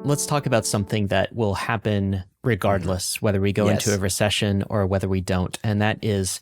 let's talk about something that will happen regardless, whether we go into a recession or whether we don't. And that is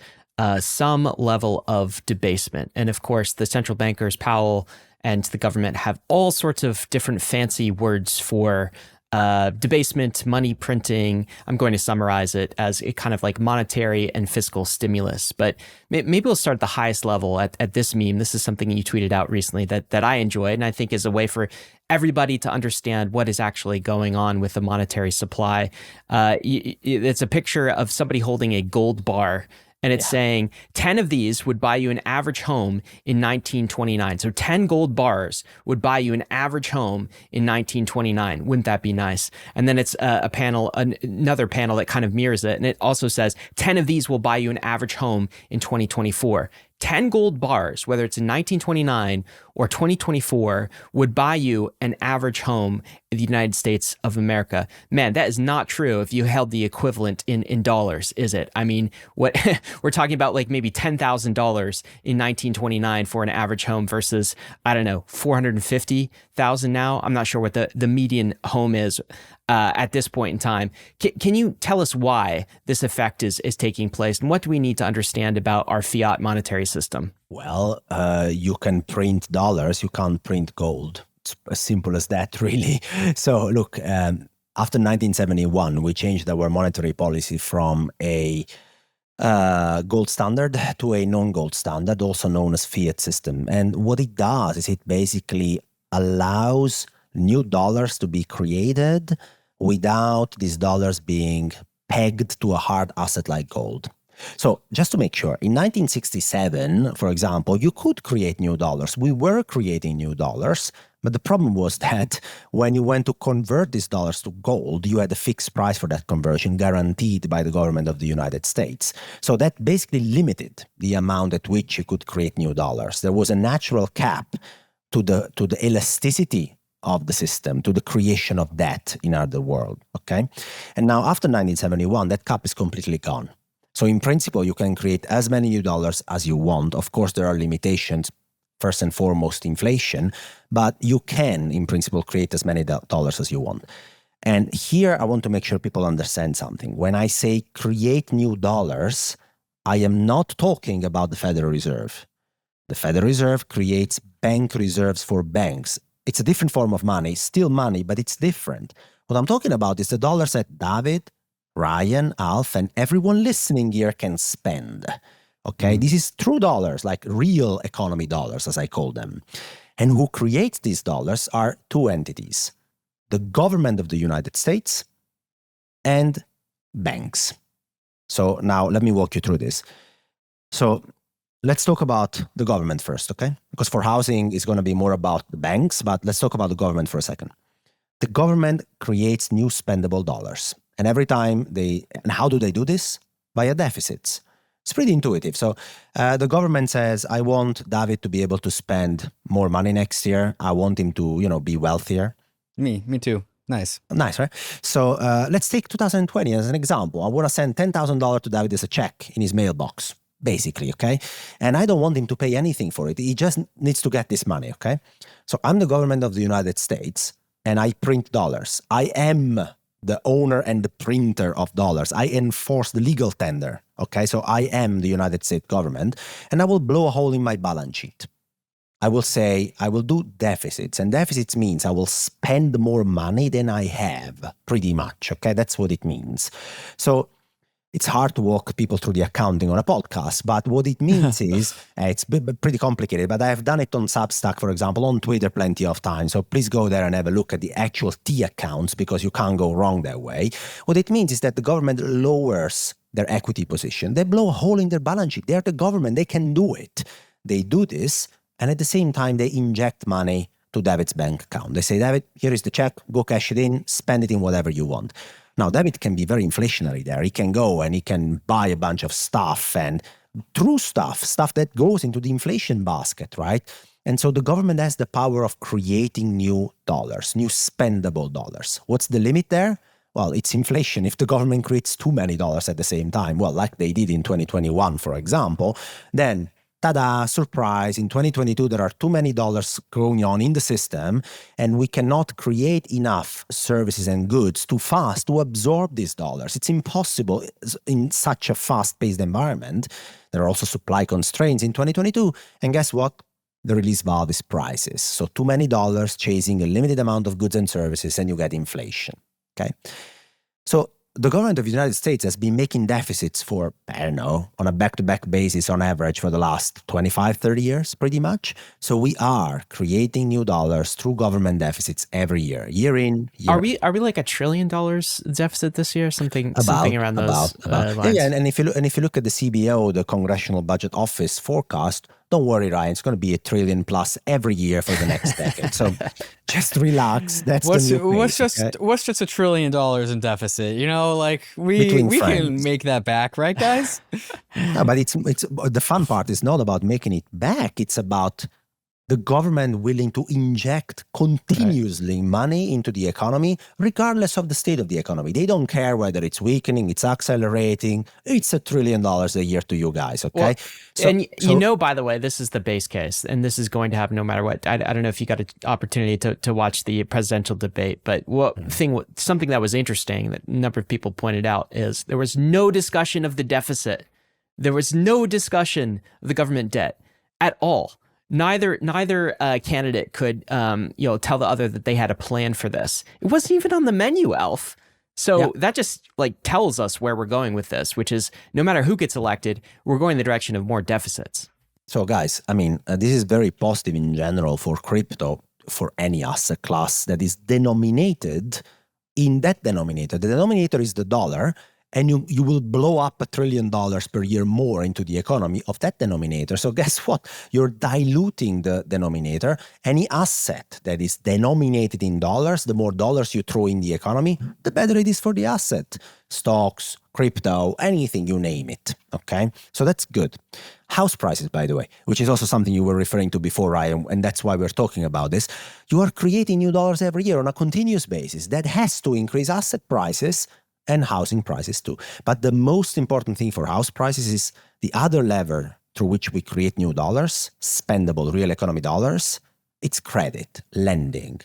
some level of debasement. And of course, the central bankers, Powell, and the government have all sorts of different fancy words for debasement, money printing. I'm going to summarize it as a kind of like monetary and fiscal stimulus. But maybe we'll start at the highest level at this meme. This is something you tweeted out recently that I enjoyed, and I think is a way for everybody to understand what is actually going on with the monetary supply. It's a picture of somebody holding a gold bar, and it's saying 10 of these would buy you an average home in 1929. So 10 gold bars would buy you an average home in 1929. Wouldn't that be nice? And then it's another panel that kind of mirrors it. And it also says 10 of these will buy you an average home in 2024. 10 gold bars, whether it's in 1929 or 2024, would buy you an average home in the United States of America. Man, that is not true if you held the equivalent in dollars, is it? I mean, what we're talking about, like maybe $10,000 in 1929 for an average home versus, I don't know, $450,000 now. I'm not sure what the median home is at this point in time. Can you tell us why this effect is taking place, and what do we need to understand about our fiat monetary system? Well, you can print dollars, you can't print gold. It's as simple as that, really. So look, after 1971, we changed our monetary policy from a gold standard to a non-gold standard, also known as fiat system. And what it does is it basically allows new dollars to be created without these dollars being pegged to a hard asset like gold. So just to make sure, in 1967, for example, you could create new dollars. We were creating new dollars, but the problem was that when you went to convert these dollars to gold, you had a fixed price for that conversion guaranteed by the government of the United States. So that basically limited the amount at which you could create new dollars. There was a natural cap to the elasticity of the system, to the creation of debt in our world, okay? And now after 1971, that cap is completely gone. So in principle, you can create as many new dollars as you want. Of course, there are limitations, first and foremost, inflation, but you can, in principle, create as many dollars as you want. And here, I want to make sure people understand something. When I say create new dollars, I am not talking about the Federal Reserve. The Federal Reserve creates bank reserves for banks. It's a different form of money, still money, but it's different. What I'm talking about is the dollars that David, Ryan, Alf, and everyone listening here can spend. Okay, This is true dollars, like real economy dollars, as I call them. And who creates these dollars are two entities: the government of the United States and banks. So now let me walk you through this. So let's talk about the government first, okay? Because for housing, it's going to be more about the banks, but let's talk about the government for a second. The government creates new spendable dollars. And every time and how do they do this? Via deficits. It's pretty intuitive. So the government says, I want David to be able to spend more money next year. I want him to, be wealthier. Me too. Nice, right? So let's take 2020 as an example. I want to send $10,000 to David as a check in his mailbox, basically, okay? And I don't want him to pay anything for it. He just needs to get this money, okay? So I'm the government of the United States, and I print dollars. I am the owner and the printer of dollars. I enforce the legal tender, okay? So I am the United States government, and I will blow a hole in my balance sheet. I will say, I will do deficits, and deficits means I will spend more money than I have, pretty much, okay? That's what it means. So it's hard to walk people through the accounting on a podcast, but what it means is, it's pretty complicated, but I have done it on Substack, for example, on Twitter plenty of times. So please go there and have a look at the actual T accounts, because you can't go wrong that way. What it means is that the government lowers their equity position. They blow a hole in their balance sheet. They're the government. They can do it. They do this, and at the same time, they inject money to David's bank account. They say, David, here is the check. Go cash it in. Spend it in whatever you want. Now, David can be very inflationary there. He can go and he can buy a bunch of stuff, and true stuff that goes into the inflation basket, right? And so the government has the power of creating new dollars, new spendable dollars. What's the limit there? Well, it's inflation. If the government creates too many dollars at the same time, well, like they did in 2021, for example, then tada, surprise, in 2022, there are too many dollars going on in the system, and we cannot create enough services and goods too fast to absorb these dollars. It's impossible in such a fast-paced environment. There are also supply constraints in 2022. And guess what? The release valve is prices. So too many dollars chasing a limited amount of goods and services, and you get inflation. Okay? So the government of the United States has been making deficits for, I don't know, on a back-to-back basis on average for the last 25, 30 years, pretty much. So we are creating new dollars through government deficits every year, year in, year out. Are we like $1 trillion deficit this year? Something around those lines. Yeah, and if you look at the CBO, the Congressional Budget Office forecast, don't worry, Ryan, it's going to be $1 trillion plus every year for the next decade. So just relax. That's what's the new what's pace, pace, what's just $1 trillion in deficit? You know, like we Between can make that back, right, guys? No, but it's the fun part is not about making it back. It's about the government willing to inject continuously money into the economy, regardless of the state of the economy. They don't care whether it's weakening, it's accelerating. It's $1 trillion a year to you guys, okay? Well, you know, by the way, this is the base case, and this is going to happen no matter what. I don't know if you got an opportunity to watch the presidential debate, but something that was interesting that a number of people pointed out is there was no discussion of the deficit. There was no discussion of the government debt at all. Neither candidate could tell the other that they had a plan for this. It wasn't even on the menu, Alf. So that just like tells us where we're going with this, which is no matter who gets elected, we're going in the direction of more deficits. So guys, I mean, this is very positive in general for crypto, for any asset class that is denominated in that denominator. The denominator is the dollar. And you will blow up $1 trillion per year more into the economy of that denominator. So guess what? You're diluting the denominator. Any asset that is denominated in dollars, the more dollars you throw in the economy, the better it is for the asset. Stocks, crypto, anything, you name it. Okay? So that's good. House prices, by the way, which is also something you were referring to before, Ryan, and that's why we're talking about this. You are creating new dollars every year on a continuous basis. That has to increase asset prices and housing prices too. But the most important thing for house prices is the other lever through which we create new dollars, spendable real economy dollars. It's credit, lending,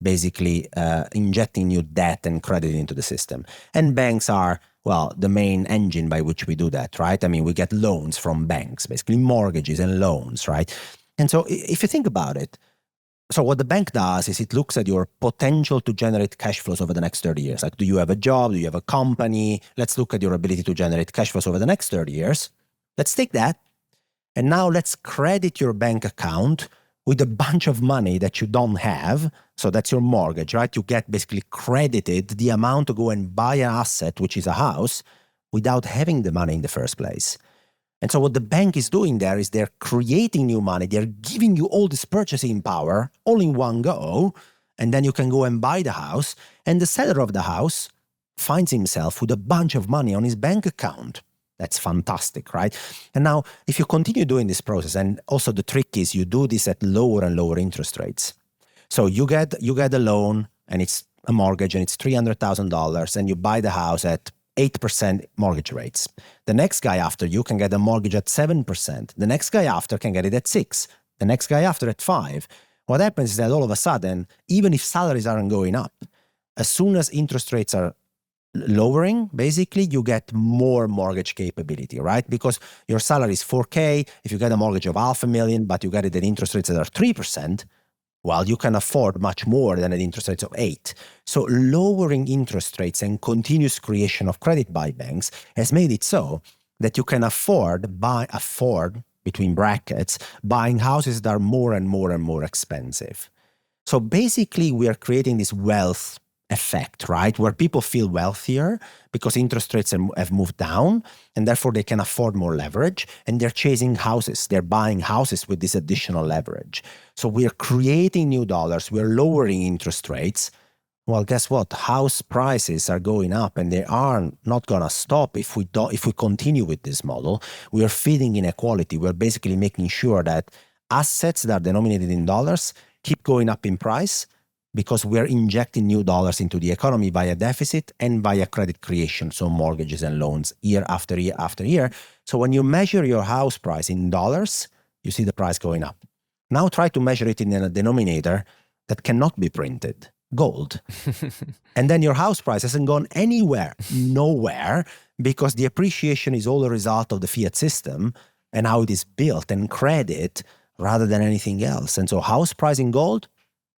basically injecting new debt and credit into the system. And banks are, well, the main engine by which we do that, right? I mean, we get loans from banks, basically mortgages and loans, right? And so if you think about it, so what the bank does is it looks at your potential to generate cash flows over the next 30 years. Like, do you have a job? Do you have a company? Let's look at your ability to generate cash flows over the next 30 years. Let's take that. And now let's credit your bank account with a bunch of money that you don't have. So that's your mortgage, right? You get basically credited the amount to go and buy an asset, which is a house, without having the money in the first place. And so what the bank is doing there is they're creating new money. They're giving you all this purchasing power all in one go. And then you can go and buy the house. And the seller of the house finds himself with a bunch of money on his bank account. That's fantastic, right? And now, if you continue doing this process, and also the trick is you do this at lower and lower interest rates. So you get a loan, and it's a mortgage, and it's $300,000, and you buy the house at 8% mortgage rates. The next guy after you can get a mortgage at 7%. The next guy after can get it at 6%. The next guy after at 5%. What happens is that all of a sudden, even if salaries aren't going up, as soon as interest rates are lowering, basically you get more mortgage capability, right? Because your salary is $4,000. If you get a mortgage of $500,000, but you get it at interest rates that are 3%, well, you can afford much more than an interest rate of 8%. So lowering interest rates and continuous creation of credit by banks has made it so that you can afford, between brackets, buying houses that are more and more and more expensive. So basically, we are creating this wealth effect, right? Where people feel wealthier because interest rates have moved down, and therefore they can afford more leverage, and they're chasing houses. They're buying houses with this additional leverage. So we're creating new dollars. We're lowering interest rates. Well, guess what? House prices are going up, and they are not going to stop if we continue with this model. We are feeding inequality. We're basically making sure that assets that are denominated in dollars keep going up in price, because we're injecting new dollars into the economy via deficit and via credit creation, so mortgages and loans year after year after year. So when you measure your house price in dollars, you see the price going up. Now try to measure it in a denominator that cannot be printed, gold. And then your house price hasn't gone anywhere, nowhere, because the appreciation is all a result of the fiat system and how it is built and credit rather than anything else. And so house price in gold,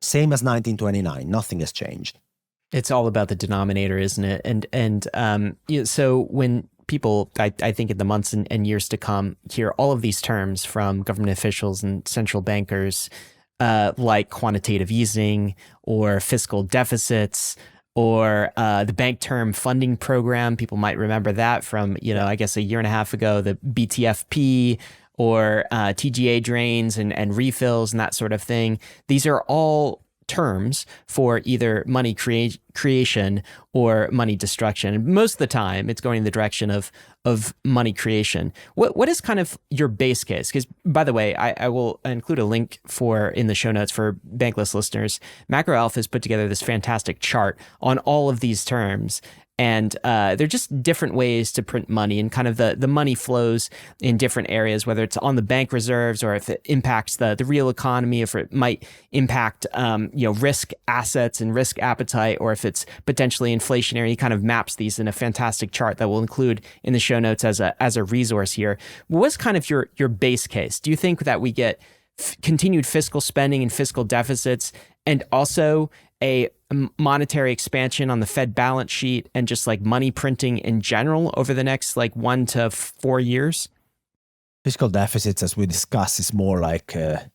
same as 1929, nothing has changed. It's all about the denominator, isn't it? So when people, I think in the months and years to come, hear all of these terms from government officials and central bankers, like quantitative easing or fiscal deficits or the bank term funding program, people might remember that from, I guess a year and a half ago, the BTFP or TGA drains and refills and that sort of thing. These are all terms for either money creation or money destruction. And most of the time, it's going in the direction of money creation. What is kind of your base case? Because, by the way, I will include a link in the show notes for Bankless listeners. MacroAlpha has put together this fantastic chart on all of these terms. And they're just different ways to print money, and kind of the money flows in different areas, whether it's on the bank reserves or if it impacts the real economy, if it might impact risk assets and risk appetite, or if it's potentially inflationary. He kind of maps these in a fantastic chart that we'll include in the show notes as a resource here. What's kind of your base case? Do you think that we get continued fiscal spending and fiscal deficits, and also a monetary expansion on the Fed balance sheet and just like money printing in general over the next 1 to 4 years? Fiscal deficits, as we discussed, is more like a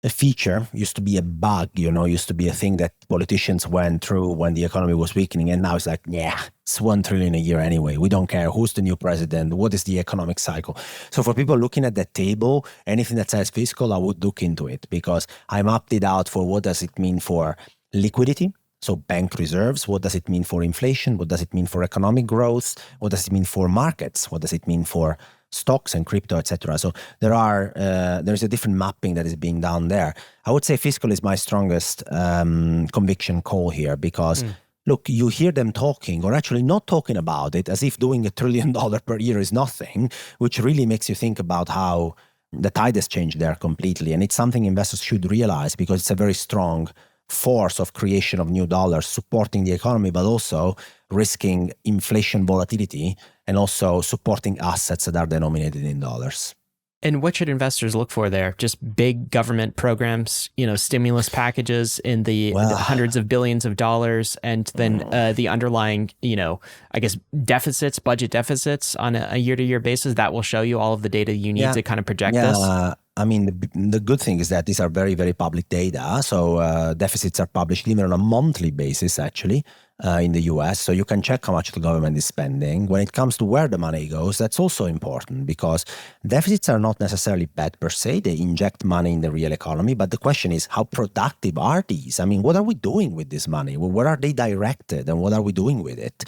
feature. Used to be a bug, used to be a thing that politicians went through when the economy was weakening. And now it's like, it's 1 trillion a year anyway. We don't care who's the new president. What is the economic cycle? So for people looking at that table, anything that says fiscal, I would look into it, because I mapped it out for what does it mean for liquidity. So bank reserves, what does it mean for inflation? What does it mean for economic growth? What does it mean for markets? What does it mean for stocks and crypto, etc.? So there's a different mapping that is being done there. I would say fiscal is my strongest conviction call here, because look, you hear them talking, or actually not talking about it, as if doing $1 trillion per year is nothing, which really makes you think about how the tide has changed there completely. And it's something investors should realize, because it's a very strong force of creation of new dollars supporting the economy, but also risking inflation volatility and also supporting assets that are denominated in dollars. And what should investors look for there? Just big government programs, stimulus packages in the hundreds of billions of dollars, and then the underlying, I guess, deficits, budget deficits on a year-to-year basis that will show you all of the data you need to kind of project this? I mean, the good thing is that these are very, very public data. So deficits are published even on a monthly basis, actually, in the US. So you can check how much the government is spending. When it comes to where the money goes, that's also important, because deficits are not necessarily bad per se. They inject money in the real economy. But the question is, how productive are these? I mean, what are we doing with this money? Where are they directed, and what are we doing with it?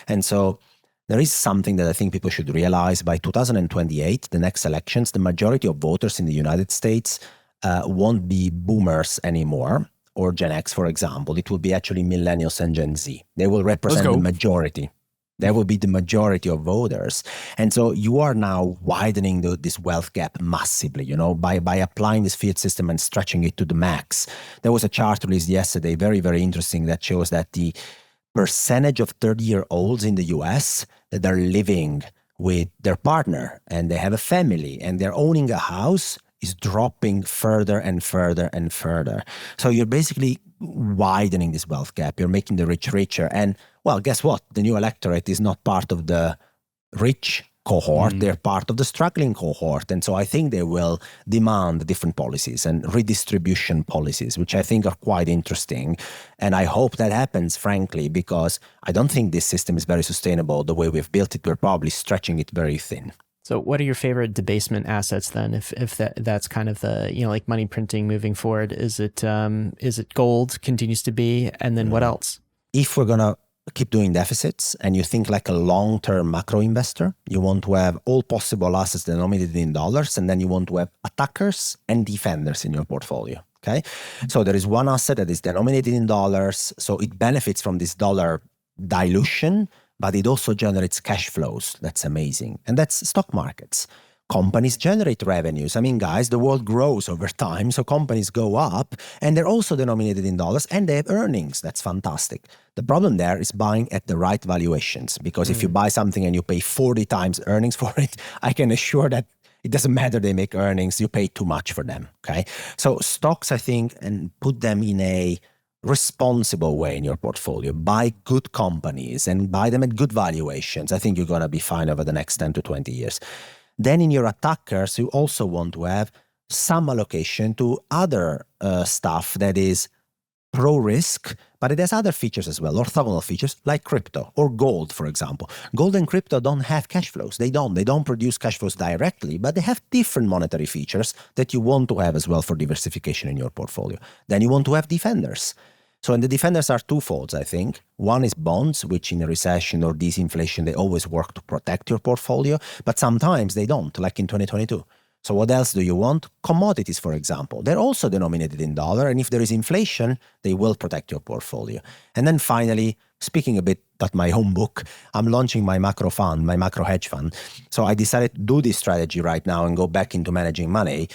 And so there is something that I think people should realize. By 2028, the next elections, the majority of voters in the United States won't be boomers anymore, or Gen X, for example. It will be actually millennials and Gen Z. They will represent the majority. They will be the majority of voters. And so you are now widening this wealth gap massively, by applying this fiat system and stretching it to the max. There was a chart released yesterday, very, very interesting, that shows that the percentage of 30-year-olds in the US that are living with their partner and they have a family and they're owning a house is dropping further and further and further. So you're basically widening this wealth gap. You're making the rich richer. And, well, guess what? The new electorate is not part of the rich cohort. They're part of the struggling cohort. And so I think they will demand different policies and redistribution policies, which I think are quite interesting. And I hope that happens, frankly, because I don't think this system is very sustainable the way we've built it. We're probably stretching it very thin. So what are your favorite debasement assets then? If that's kind of the, like money printing moving forward, is it gold continues to be, and then what else? If we're going to keep doing deficits and you think like a long-term macro investor, you want to have all possible assets denominated in dollars, and then you want to have attackers and defenders in your portfolio. Okay. So there is one asset that is denominated in dollars. So it benefits from this dollar dilution, but it also generates cash flows. That's amazing. And that's stock markets. Companies generate revenues. I mean, guys, the world grows over time, so companies go up, and they're also denominated in dollars, and they have earnings. That's fantastic. The problem there is buying at the right valuations, because if you buy something and you pay 40 times earnings for it, I can assure that it doesn't matter they make earnings, you pay too much for them, okay? So stocks, I think, and put them in a responsible way in your portfolio. Buy good companies and buy them at good valuations. I think you're going to be fine over the next 10 to 20 years. Then in your attackers, you also want to have some allocation to other stuff that is pro-risk, but it has other features as well, orthogonal features like crypto or gold, for example. Gold and crypto don't have cash flows. They don't produce cash flows directly, but they have different monetary features that you want to have as well for diversification in your portfolio. Then you want to have defenders. So, and the defenders are twofold, I think. One is bonds, which in a recession or disinflation, they always work to protect your portfolio, but sometimes they don't, like in 2022. So what else do you want? Commodities, for example. They're also denominated in dollar, and if there is inflation, they will protect your portfolio. And then finally, speaking a bit at my home book, I'm launching my macro fund, my macro hedge fund. So I decided to do this strategy right now and go back into managing money,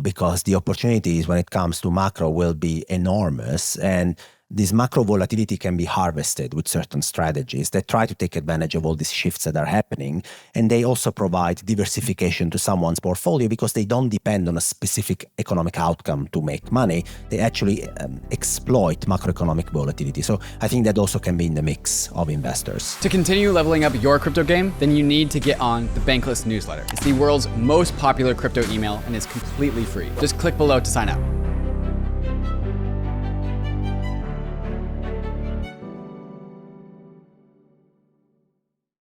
because the opportunities when it comes to macro will be enormous, and this macro volatility can be harvested with certain strategies that try to take advantage of all these shifts that are happening. And they also provide diversification to someone's portfolio because they don't depend on a specific economic outcome to make money. They actually exploit macroeconomic volatility. So I think that also can be in the mix of investors. To continue leveling up your crypto game, then you need to get on the Bankless newsletter. It's the world's most popular crypto email and is completely free. Just click below to sign up.